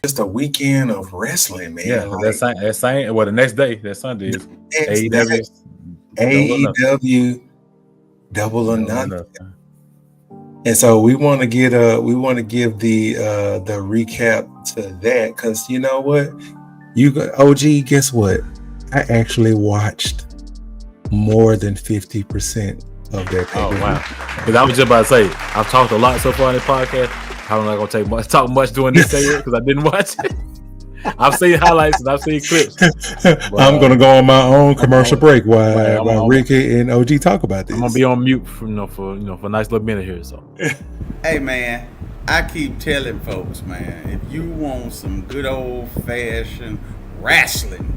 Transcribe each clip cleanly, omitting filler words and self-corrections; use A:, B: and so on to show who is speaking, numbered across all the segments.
A: just a weekend of wrestling,
B: Yeah,
A: man.
B: that's
A: Like
B: same. Well, the next day, that Sunday is AEW
A: that
B: Double or Nothing.
A: AEW Double or
B: Double or
A: Nothing.
B: Nothing.
A: And so we want to give the recap to that because you know what, OG, guess what? I actually watched more than 50% of that
B: Oh
A: pay-per-view.
B: wow! Because I was just about to say, I've talked a lot so far in this podcast. I'm not gonna talk much during this segment because I didn't watch it. I've seen highlights and I've seen clips. But,
A: I'm gonna go on my own commercial break while
B: I'm
A: Ricky and OG talk about this.
B: I'm gonna be on mute for a nice little minute here. So,
C: Hey man, I keep telling folks, man, if you want some good old fashioned wrestling,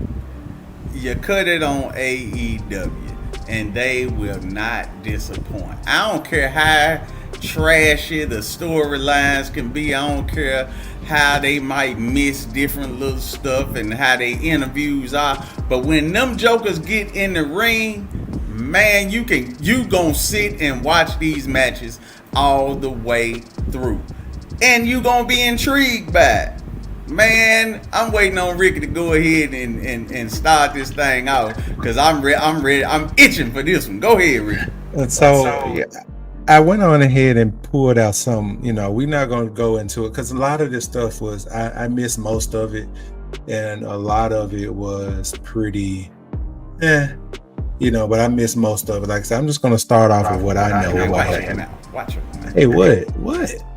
C: you cut it on AEW, and they will not disappoint. I don't care how trashy the storylines can be. I don't care how they might miss different little stuff and how they interviews are. But when them jokers get in the ring, man, you gonna sit and watch these matches all the way through, and you gonna be intrigued by it. Man, I'm waiting on Ricky to go ahead and start this thing out because I'm ready. I'm itching for this one. Go ahead, Ricky.
A: Yeah, I went on ahead and pulled out some. We're not going to go into it because a lot of this stuff was I missed most of it, and a lot of it was pretty, but I missed most of it. Like I said, I'm just going to start off with what I know.
C: Watch it.
A: Hey, what?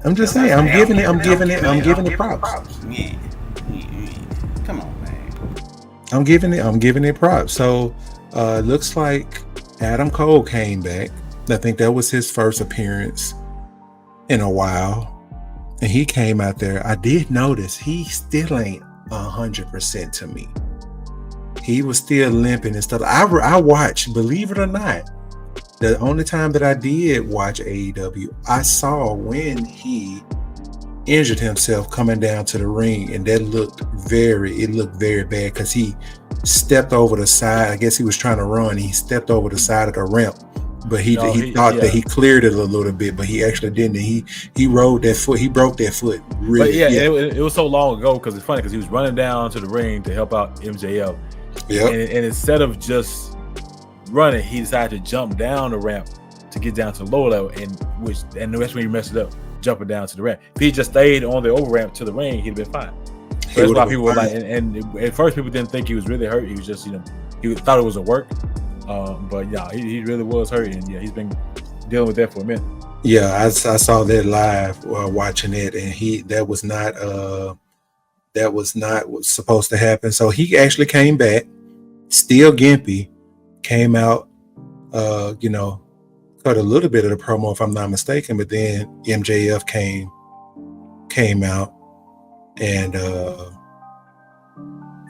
A: I'm just saying. I'm giving it props.
C: Yeah. Come on, man.
A: I'm giving it props. So, looks like Adam Cole came back. I think that was his first appearance in a while, and he came out there. I did notice he still ain't 100% to me. He was still limping and stuff. I watched, believe it or not, the only time that I did watch AEW, I saw when he injured himself coming down to the ring, and that looked very bad because he stepped over the side. I guess he was trying to run. He stepped over the side of the ramp, but he thought that he cleared it a little bit, but he actually didn't. He rode that foot. He broke that foot. Really?
B: But it was so long ago because it's funny because he was running down to the ring to help out MJF.
A: Yeah.
B: And instead of just running, he decided to jump down the ramp to get down to the lower level, and that's when he messed it up, jumping down to the ramp. If he just stayed on the over ramp to the ring, he'd have been fine. So that's why people were like, and at first people didn't think he was really hurt. He was just, he thought it was a work. But yeah, he really was hurt, and yeah, he's been dealing with that for a minute.
A: Yeah, I saw that live watching it, and that was not what's supposed to happen. So he actually came back, still gimpy, came out, cut a little bit of the promo if I'm not mistaken, but then MJF came out and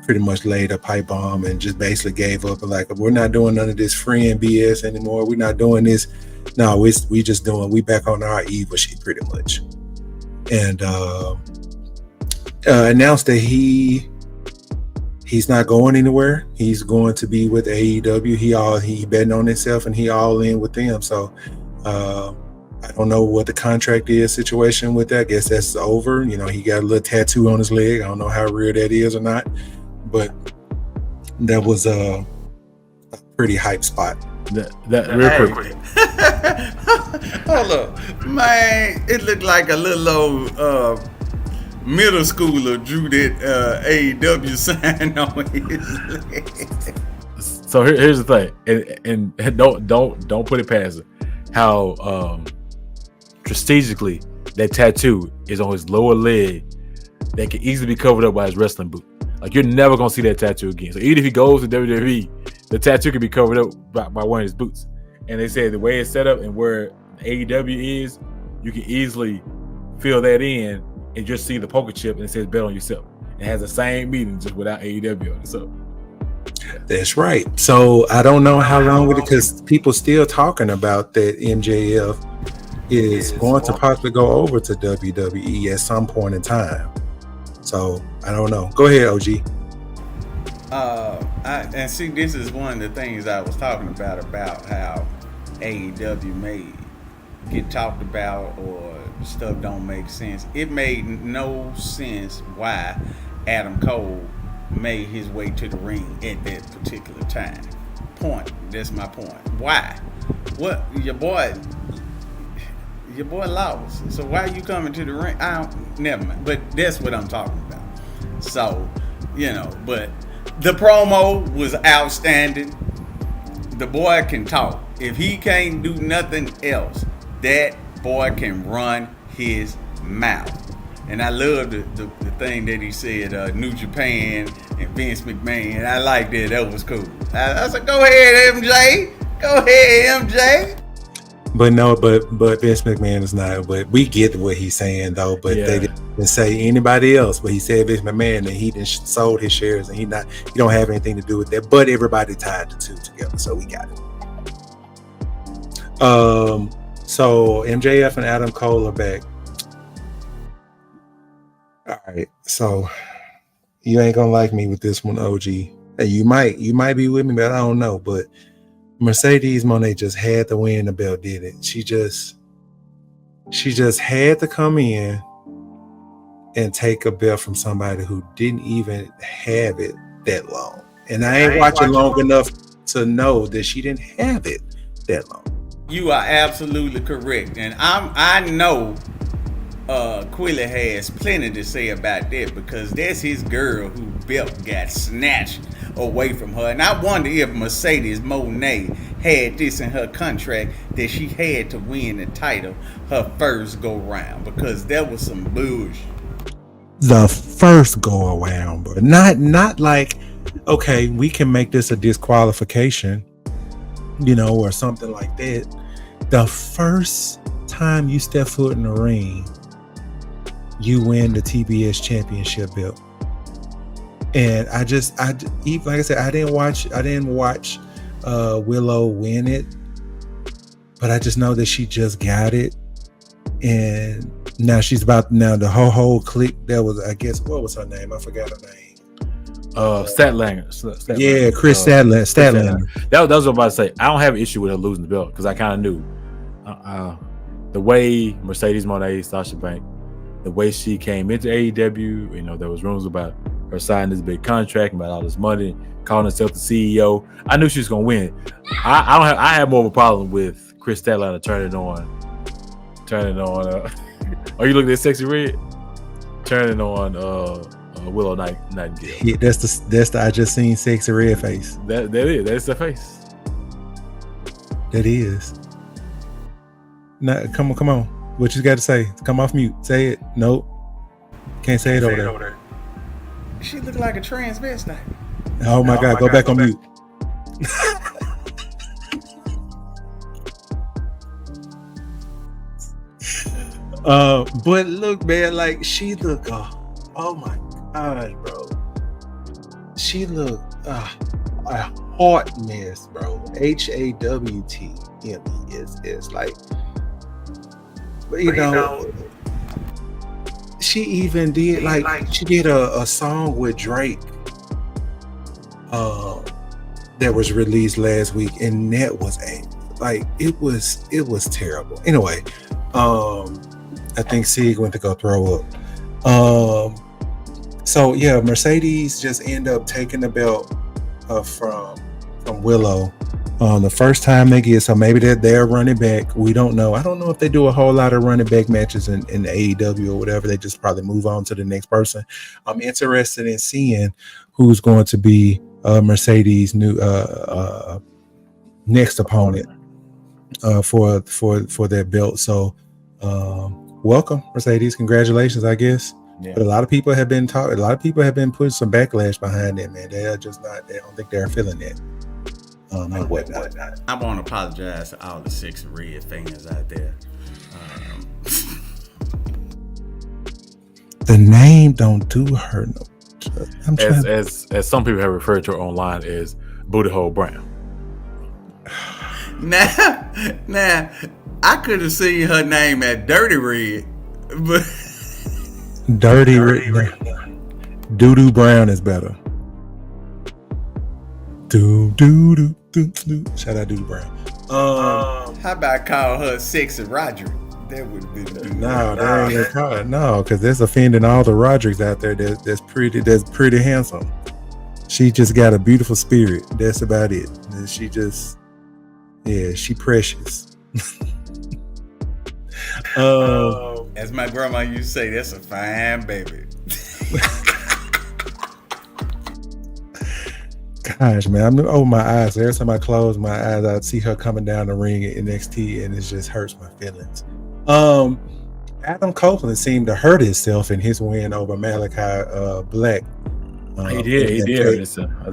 A: pretty much laid a pipe bomb and just basically gave up. Like, we're not doing none of this friend BS anymore. We're not doing this. No, we back on our evil shit pretty much. And announced that he's not going anywhere. He's going to be with AEW. He betting on himself and he all in with them. So I don't know what the contract situation with that. I guess that's over. He got a little tattoo on his leg. I don't know how real that is or not, but that was a pretty hype spot.
B: That real quick.
C: Hold up, man! It looked like a little old middle schooler drew that AEW sign on his leg.
B: So here's the thing, and don't put it past it. How strategically that tattoo is on his lower leg that can easily be covered up by his wrestling boot. Like, you're never gonna see that tattoo again. So even if he goes to WWE, the tattoo can be covered up by one of his boots. And they say the way it's set up and where AEW is, you can easily fill that in and just see the poker chip and it says bet on yourself. It has the same meaning just without AEW on it. So
A: that's right. So I don't know how long with it, because people still talking about that MJF is going to possibly go over to WWE at some point in time. So I don't know. Go ahead, OG.
C: And see, this is one of the things I was talking about how AEW made get talked about or stuff don't make sense. It made no sense why Adam Cole made his way to the ring at that particular time. That's my point. Why? What your boy lost. So why are you coming to the ring? Never mind. But that's what I'm talking about. So, but the promo was outstanding. The boy can talk. If he can't do nothing else, that boy can run his mouth. And I love the thing that he said, New Japan and Vince McMahon. I like that. That was cool. I said, go ahead, MJ. Go ahead, MJ.
A: But no, but Vince McMahon is not. But we get what he's saying though. But they didn't say anybody else. But he said Vince McMahon, and he didn't sold his shares, and he don't have anything to do with that. But everybody tied the two together, so we got it. So MJF and Adam Cole are back. All right, so you ain't gonna like me with this one, OG. Hey, you might be with me, but I don't know. But Mercedes Moné just had to win the belt, did it? She just had to come in and take a belt from somebody who didn't even have it that long. And I ain't watching long enough to know that she didn't have it that long.
C: You are absolutely correct, and I know Quilly has plenty to say about that because that's his girl who belt got snatched away from her. And I wonder if Mercedes Moné had this in her contract that she had to win the title her first go round, because that was some bullshit.
A: The first go around, but not like, okay, we can make this a disqualification, or something like that. The first time you step foot in the ring, you win the TBS championship belt. And like I said, I didn't watch Willow win it, but I just know that she just got it, and now she's the whole clique. That was, I guess, what was her name? I forgot her name.
B: Statlander.
A: Yeah, Chris Statlander.
B: That was what I was about to say. I don't have an issue with her losing the belt because I kind of knew the way Mercedes Moné, Sasha Banks, the way she came into AEW. There was rumors about her signing this big contract, about all this money, calling herself the CEO. I knew she was gonna win. I have more of a problem with Chris Statlander turning on. Are you looking at Sexy Red? Turning on Willow Nightingale.
A: Yeah, that's the I just seen Sexy Red face.
B: That's the face.
A: That is. Now, come on. What you got to say? Come off mute. Say it. Nope. Can't say it over there.
C: She look like a transvestite.
A: Oh my God. Go back on mute. But look, man, like she look, oh my God, bro. She look a hot mess, bro. HAWTMESS. Like, she even did she did a song with Drake that was released last week, and that was it was terrible. Anyway, I think Sig went to go throw up. So yeah, Mercedes just ended up taking the belt from Willow the first time they get. So maybe they're running back. We don't know. I don't know if they do a whole lot of running back matches in AEW or whatever. They just probably move on to the next person. I'm interested in seeing who's going to be Mercedes' new next opponent for that belt. So welcome, Mercedes. Congratulations, I guess. Yeah. But a lot of people have been putting some backlash behind it, man. They are just not. I don't think they're feeling that. And whatnot.
C: I want to apologize to all the Sexy Red fans out there.
A: The name don't do her no.
B: As some people have referred to her online as Booty Hole Brown.
C: Now, I could have seen her name at Dirty Red, but
A: Dirty Red. Doo-doo Brown is better. Shout out Doo-doo Brown.
C: How about call her Sexy Roderick? That would have been good.
A: No, that ain't called. No, because that's offending all the Rodricks out there. That's pretty handsome. She just got a beautiful spirit. That's about it. And she just, yeah, she precious.
C: As my grandma used to say, that's a fine baby.
A: Gosh, man, I'm over my eyes. Every time I close my eyes, I see her coming down the ring at NXT, and it just hurts my feelings. Adam Copeland seemed to hurt himself in his win over Malachi Black.
B: He did.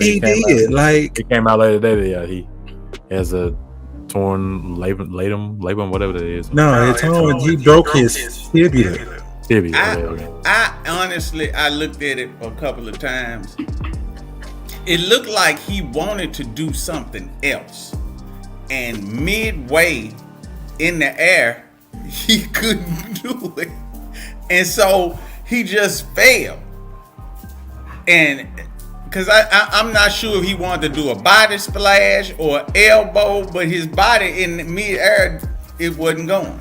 A: He did. Like,
B: it came out later today. Yeah, he has a torn labrum, whatever that is.
A: No, it's torn. He broke his tibia.
C: I honestly, I looked at it a couple of times. It looked like he wanted to do something else, and midway in the air, he couldn't do it, and so he just failed. And because I'm not sure if he wanted to do a body splash or elbow, but his body in mid-air, it wasn't going.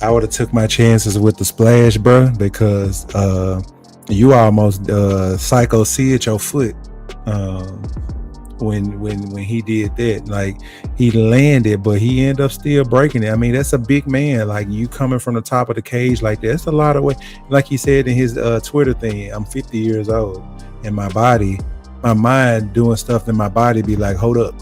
A: I would have took my chances with the splash, bro, because you almost psycho see at your foot when he did that. Like, he landed, but he ended up still breaking it. I mean, that's a big man. Like, you coming from the top of the cage like that, that's a lot of weight. Like he said in his Twitter thing, I'm 50 years old, and my mind doing stuff in my body be like, hold up,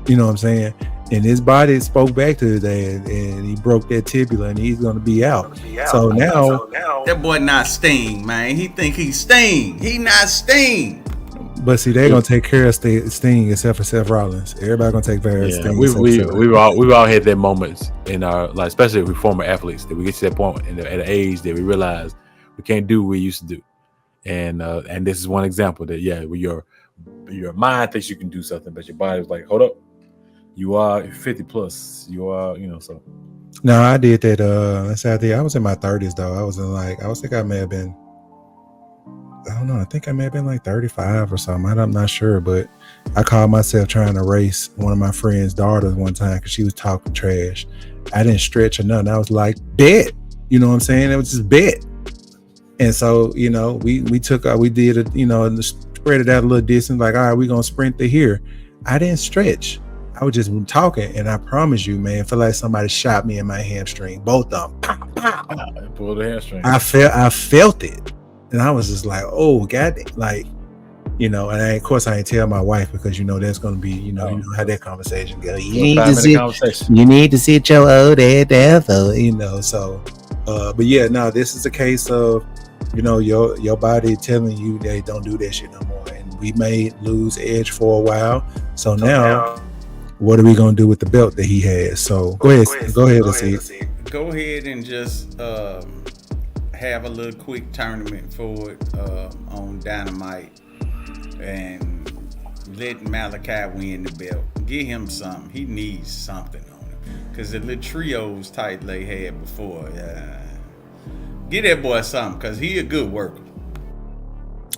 A: you know what I'm saying? And his body spoke back to his dad, and he broke that tibia, and he's gonna be out. So now
C: that boy not Sting, man. He think he's Sting. He not Sting.
A: But see, they're gonna take care of Sting except for Seth Rollins. Everybody gonna take care of Sting.
B: We've all had that moments in our, like, especially with former athletes, that we get to that point at an age that we realize we can't do what we used to do. And this is one example that, yeah, where your mind thinks you can do something, but your body was like, hold up, you are 50 plus, you are, so.
A: No, I did that. I was in my 30s though. I think I may have been like 35 or something. I'm not sure, but I caught myself trying to race one of my friend's daughters one time because she was talking trash. I didn't stretch or nothing. I was like, bet. You know what I'm saying? It was just bet. And so, we did it, and spread it out a little distance. Like, all right, we're going to sprint to here. I didn't stretch. I was just talking, and I promise you, man, I feel like somebody shot me in my hamstring. Both of them. Pow, pow.
B: Pulled the hamstring.
A: I felt it. And I was just like, oh, God, like, and of course I ain't tell my wife because, that's going to be, you know how that conversation goes. You need to sit your old ass down, so, but yeah, no, this is a case of, your body telling you they don't do that shit no more. And we may lose edge for a while. So now, what are we going to do with the belt that he has? So go ahead, Asid.
C: Go ahead and just, have a little quick tournament for it on Dynamite and let Malachi win the belt. Give him something. He needs something on him because the little trios title they had before. Give that boy something because he a good worker.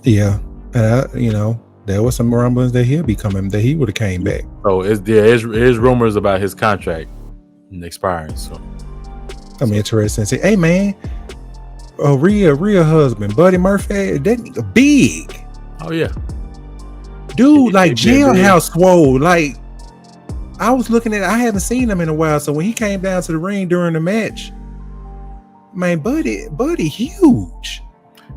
A: Yeah, and there was some rumblings that he'll be coming, that he would have came back.
B: So there's rumors about his contract expiring. So
A: I'm interested and say, hey man. Rhea husband, Buddy Murphy, that nigga big.
B: Oh yeah,
A: dude, like jailhouse swole. Like, I was looking at, I haven't seen him in a while. So when he came down to the ring during the match, man, Buddy huge.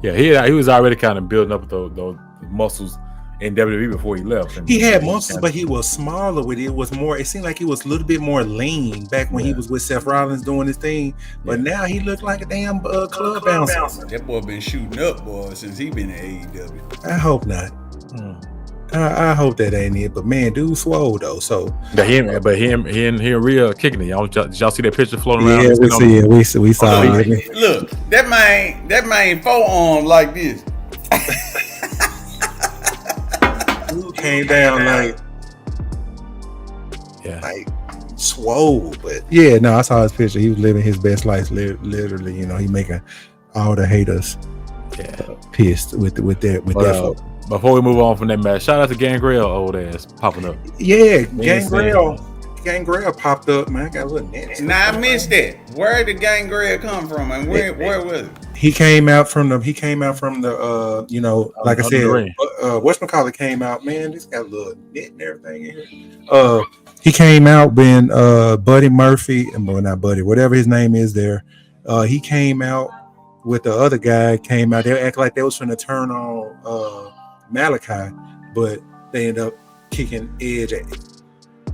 B: Yeah, he was already kind of building up those muscles in WWE before he left.
A: He had muscles, but he was smaller with it. It was more, it seemed like he was a little bit more lean back when he was with Seth Rollins doing his thing. But now he looked like a damn club bouncer.
C: That boy been shooting up, boy, since he been in AEW.
A: I hope not. I hope that ain't it. But man, dude swole though. So
B: him and Rhea kicking it. Did y'all see that picture floating around?
A: Yeah, we saw it.
C: Look, that man forearm like this.
A: Came down like swole, but I saw his picture. He was living his best life, literally. He making all the haters pissed with that.
B: Before we move on from that match, shout out to Gangrel, old ass popping up.
A: Yeah, Gangrel Gangrel popped up, man. I got a little net.
C: Now I missed that. Where did Gangrel come from, and where was it?
A: He came out from the you know, like I said, whatchamacallit came out, man. This got a little net and everything in here. He came out when Buddy Murphy, well, not Buddy, whatever his name is there. He came out with the other guy, came out. They act like they was trying to turn on Malachi, but they ended up kicking Edge at it.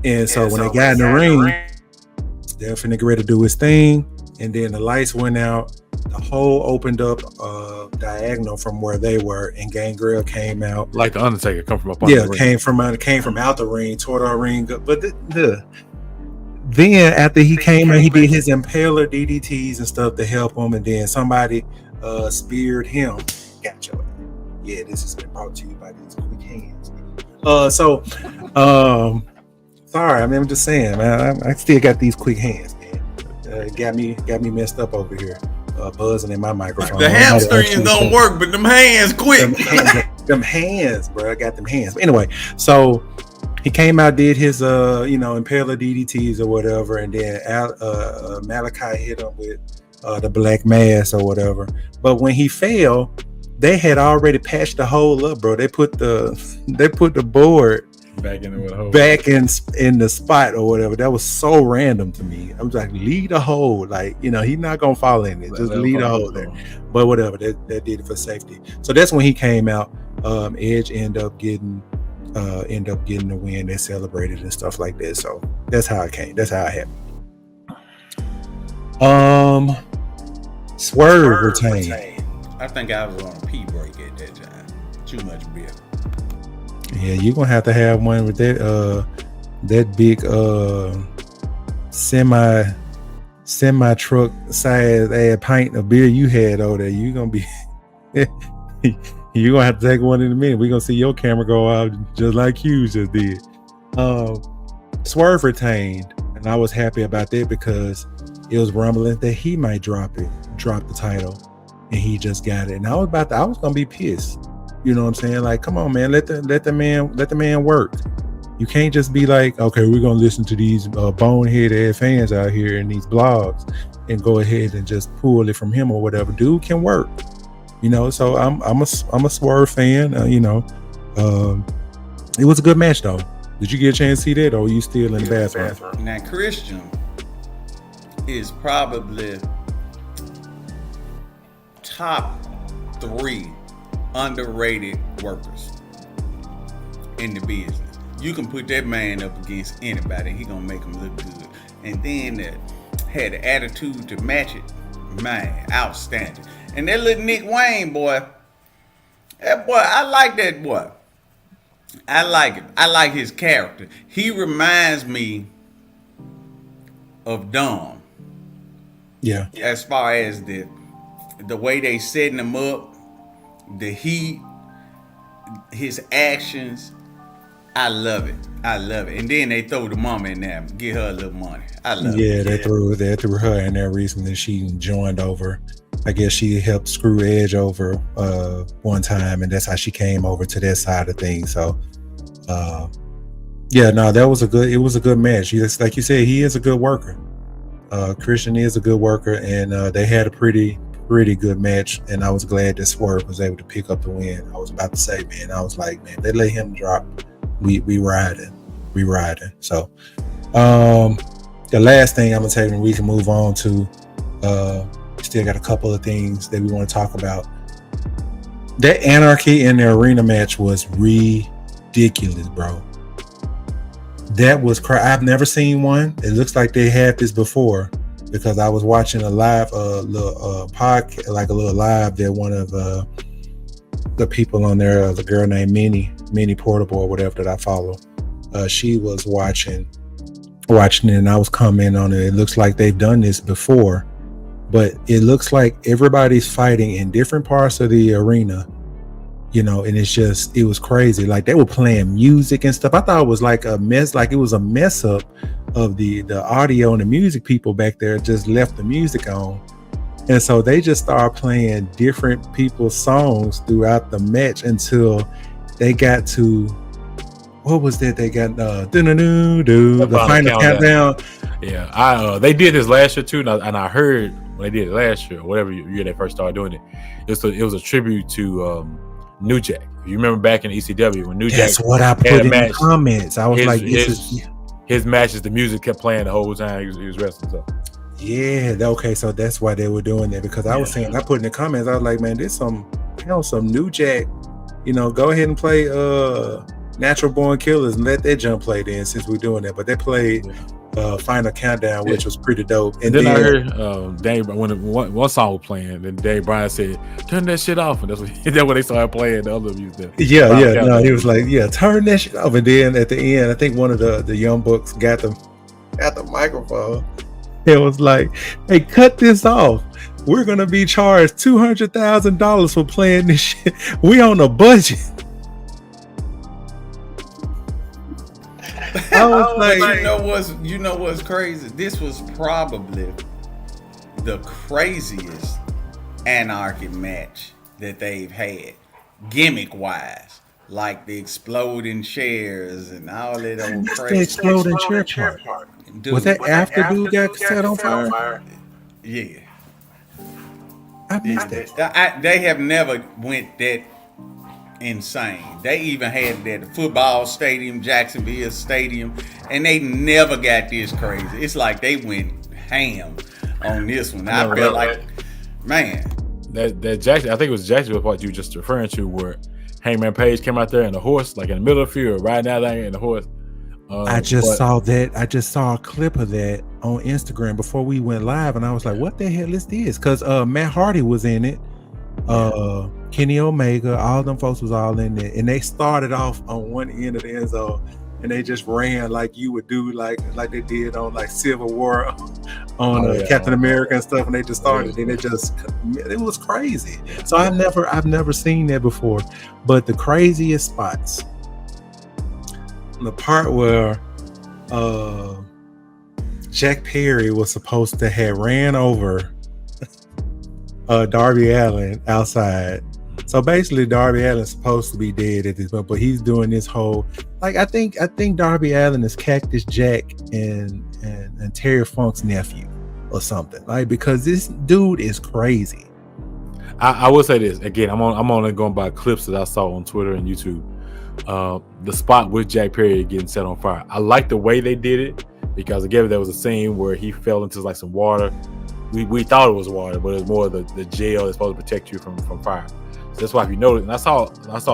A: And so when they got in the ring, they're finna get ready to do his thing, and then the lights went out. The hole opened up diagonal from where they were, and Gangrel came out
B: like the Undertaker come from up under the ring.
A: came from out the ring toward our ring. But then after he came out, he did his impaler DDTs and stuff to help him, and then somebody speared him. Gotcha. Yeah, this has been brought to you by these quick hands. Sorry, I mean, I'm just saying, man. I still got these quick hands, man. Got me messed up over here. Buzzing in my microphone.
C: The hamstrings don't work, but them hands quick.
A: Them hands, bro. I got them hands. But anyway, so he came out, did his impaler DDTs or whatever, and then Malachi hit him with the black mass or whatever. But when he fell, they had already patched the hole up, bro. They put the board
B: back
A: in the spot or whatever. That was so random to me. I was like, leave the hole, like, you know, he's not gonna fall in it. Just leave the hole there. But whatever, that did it for safety. So that's when he came out. Edge ended up getting the win. They celebrated and stuff like that. So that's how it came. That's how it happened. Swerve retained.
C: I think I was on a pee break at that time. Too much beer.
A: Yeah, you're gonna have to have one with that big semi truck size pint of beer you had over there. You're gonna be you're gonna have to take one in a minute. We're gonna see your camera go out just like Hughes just did. Swerve retained, and I was happy about that because it was rumbling that he might drop the title, and he just got it. And I was gonna be pissed. You know what I'm saying? Like, come on, man, let the man work. You can't just be like, okay, we're gonna listen to these bonehead fans out here in these blogs and go ahead and just pull it from him or whatever. Dude can work, you know. So I'm a Swerve fan. It was a good match though. Did you get a chance to see that, or were you still in the bathroom?
C: Now Christian is probably top 3 underrated workers in the business. You can put that man up against anybody, he gonna make him look good. And then had the attitude to match it, man, outstanding. And that little Nick Wayne boy, I like that boy. I like him. I like his character. He reminds me of Dom.
A: Yeah.
C: As far as the way they setting him up, the heat, his actions, I love it. And then they throw the mama in there, get her a little money. I love it.
A: Yeah, they threw her in there recently. She joined over. I guess she helped screw Edge over one time, and that's how she came over to that side of things. So, it was a good match. Like you said, he is a good worker. Christian is a good worker, and they had a pretty good match, and I was glad that Swerve was able to pick up the win. I was about to say, man, I was like, man, they let him drop. We riding. So, the last thing I'm gonna tell you, and we can move on to, still got a couple of things that we want to talk about. That Anarchy in the arena match was ridiculous, bro. That was I've never seen one. It looks like they had this before, because I was watching a live little podcast, like a little live that one of the people on there, the girl named Minnie Portable or whatever that I follow, she was watching it, and I was commenting on it. It looks like they've done this before, but it looks like everybody's fighting in different parts of the arena, you know, and it was crazy. Like, they were playing music and stuff. I thought it was like a mess, like it was a mess up of the audio, and the music people back there just left the music on. And so they just started playing different people's songs throughout the match until they got to what was that they got? The final countdown.
B: Yeah, they did this last year too, and I heard when they did it last year, or whatever year they first started doing it, it was a tribute to New Jack. You remember back in ECW when New Jack?
A: That's what I put in the comments. I was
B: his matches, the music kept playing the whole time he was wrestling. So.
A: Yeah, okay, so that's why they were doing that, because I was saying, I put in the comments, I was like, man, this some New Jack, go ahead and play Natural Born Killers and let that jump play then, since we're doing that. But they played Final Countdown, which was pretty dope.
B: And then I heard Dave, when one song was playing, then Dave Bryan said, turn that shit off, and that's when they started playing the other music.
A: He was like, turn that shit off. And then at the end, I think one of the Young Bucks got the microphone. It was like, hey, cut this off. We're going to be charged $200,000 for playing this shit. We on a budget. I was like,
C: you know what's crazy? This was probably the craziest Anarchy match that they've had, gimmick-wise. Like the exploding chairs and all that old crazy.
A: The exploding chair part. Dude, was that after dude got set on fire?
C: Yeah.
A: I missed that.
C: They have never went that insane. They even had it at the football stadium, Jacksonville Stadium, and they never got this crazy. It's like they went ham on this one. I feel like, man.
B: That Jackson, I think it was Jacksonville part you were just referring to, where Hangman Page came out there in the horse, like in the middle of the field, riding out there in the horse.
A: I just saw that. I just saw a clip of that on Instagram before we went live, and I was like, "What the hell is this?" Because Matt Hardy was in it, Kenny Omega, all them folks was all in it, and they started off on one end of the end zone, and they just ran like you would do, like they did on like Civil War, on Captain America and stuff, and they just started, and it was crazy. So I've never seen that before, but the craziest spots. The part where Jack Perry was supposed to have ran over Darby Allin outside. So basically Darby Allin's supposed to be dead at this point, but he's doing this whole, like, I think Darby Allin is Cactus Jack and Terry Funk's nephew or something, like, because this dude is crazy.
B: I will say this again, I'm only going by clips that I saw on Twitter and YouTube. The spot with Jack Perry getting set on fire, I like the way they did it, because again, there was a scene where he fell into like some water. We thought it was water, but it was more the gel that's supposed to protect you from fire. So that's why, if you notice, and I saw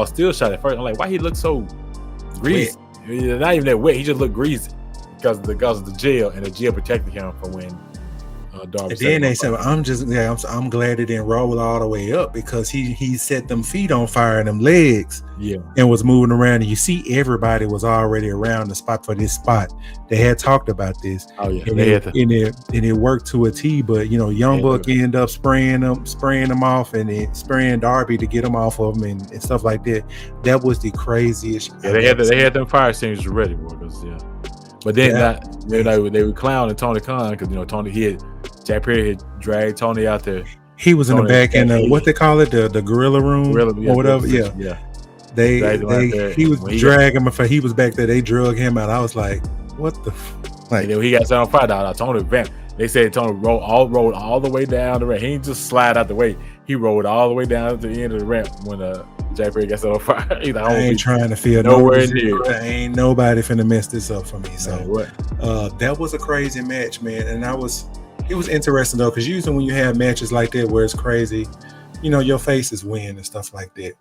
B: a still shot at first, I'm like, why he look so greasy? Not even that wet, he just looked greasy because of the gel, and the gel protected him from when Darby.
A: And then they said, well, I'm glad it didn't roll all the way up, because he set them feet on fire and them legs, and was moving around. And you see, everybody was already around the spot for this spot. They had talked about this.
B: Oh yeah,
A: and it worked to a T. But Young Buck ended up spraying them off, and then spraying Darby to get them off of them and stuff like that. That was the craziest.
B: Yeah, they had them fire extinguishers ready, because But then they were clowning Tony Khan, because Tony Jack Perry had dragged Tony out there.
A: He was in the back in what they call it, the gorilla room or whatever. Yeah. He was dragging him. He was back there. They drug him out. I was like, what the?
B: He got set on fire. Tony vamped. They said Tony rolled all the way down the ramp. He didn't just slide out the way. He rolled all the way down to the end of the ramp when Jack Perry got set on fire.
A: I ain't trying to feel
B: nowhere near.
A: Ain't nobody finna mess this up for me. So that was a crazy match, man. And it was interesting though, because usually when you have matches like that where it's crazy, your faces win and stuff like that.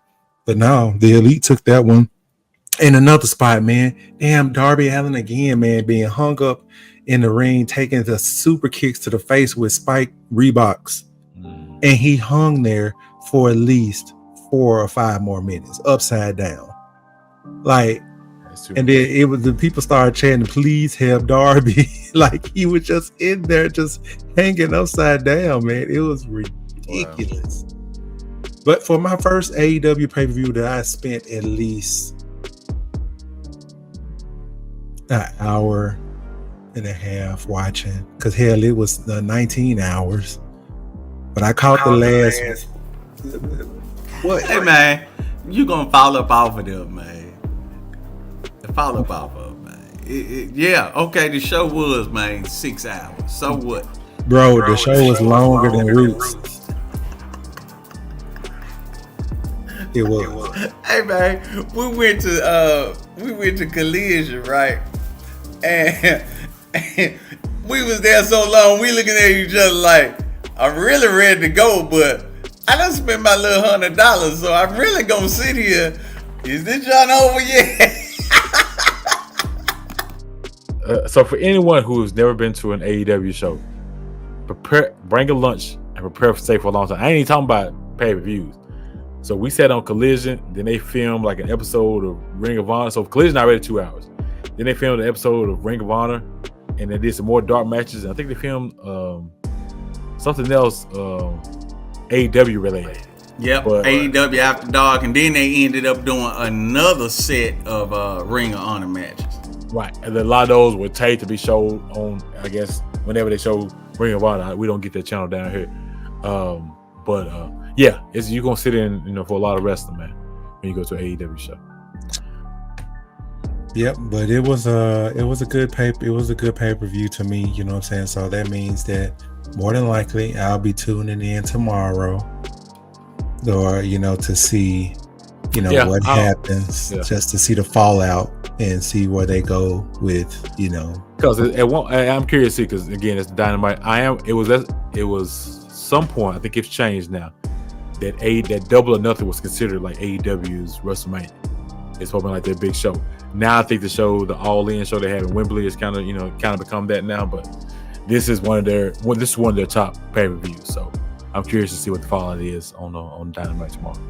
A: But now the Elite took that one. And another spot, man. Damn, Darby Allin again, man, being hung up in the ring, taking the super kicks to the face with spike Reeboks. And he hung there for at least 4 or 5 more minutes, upside down. Like, and then the people started chanting, "Please help Darby." Like, he was just in there, just hanging upside down, man. It was ridiculous. Wow. But for my first AEW pay-per-view that I spent at least an hour and a half watching, because hell, it was 19 hours. But I caught the last. What?
C: Hey man, you gonna fall up off of them, man. Follow up off of, man. Yeah, okay, the show was, man, 6 hours. So what?
A: Bro, the show was longer than Roots. It was.
C: Hey man, we went to Collision, right? And we was there so long, we looking at each other like, I'm really ready to go, but I done spent my little $100, so I'm really gonna sit here. Is this John over yet?
B: So for anyone who's never been to an AEW show, bring a lunch and prepare for a long time. I ain't even talking about pay-per-views. So we sat on Collision, then they filmed like an episode of Ring of Honor. So Collision already 2 hours. Then they filmed an episode of Ring of Honor, and they did some more dark matches. And I think they filmed something else AEW related.
C: Yep, but, AEW After Dark, and then they ended up doing another set of Ring of Honor matches.
B: Right, and a lot of those were taped to be showed on, I guess, whenever they show Ring of Honor. We don't get that channel down here, yeah, you're gonna sit in, for a lot of wrestling, man, when you go to an AEW show.
A: Yep, but it was a good pay-per-view to me, you know what I'm saying? So that means that more than likely I'll be tuning in tomorrow, or to see what happens, just to see the fallout and see where they go with,
B: because I'm curious to see, because again, it's Dynamite. It was some point, I think it's changed now, that Double or Nothing was considered like AEW's WrestleMania. It's probably like their big show. Now I think the All In show they have in Wembley is kind of become that now. But this is one of their top pay-per-views. So I'm curious to see what the fallout is on Dynamite tomorrow.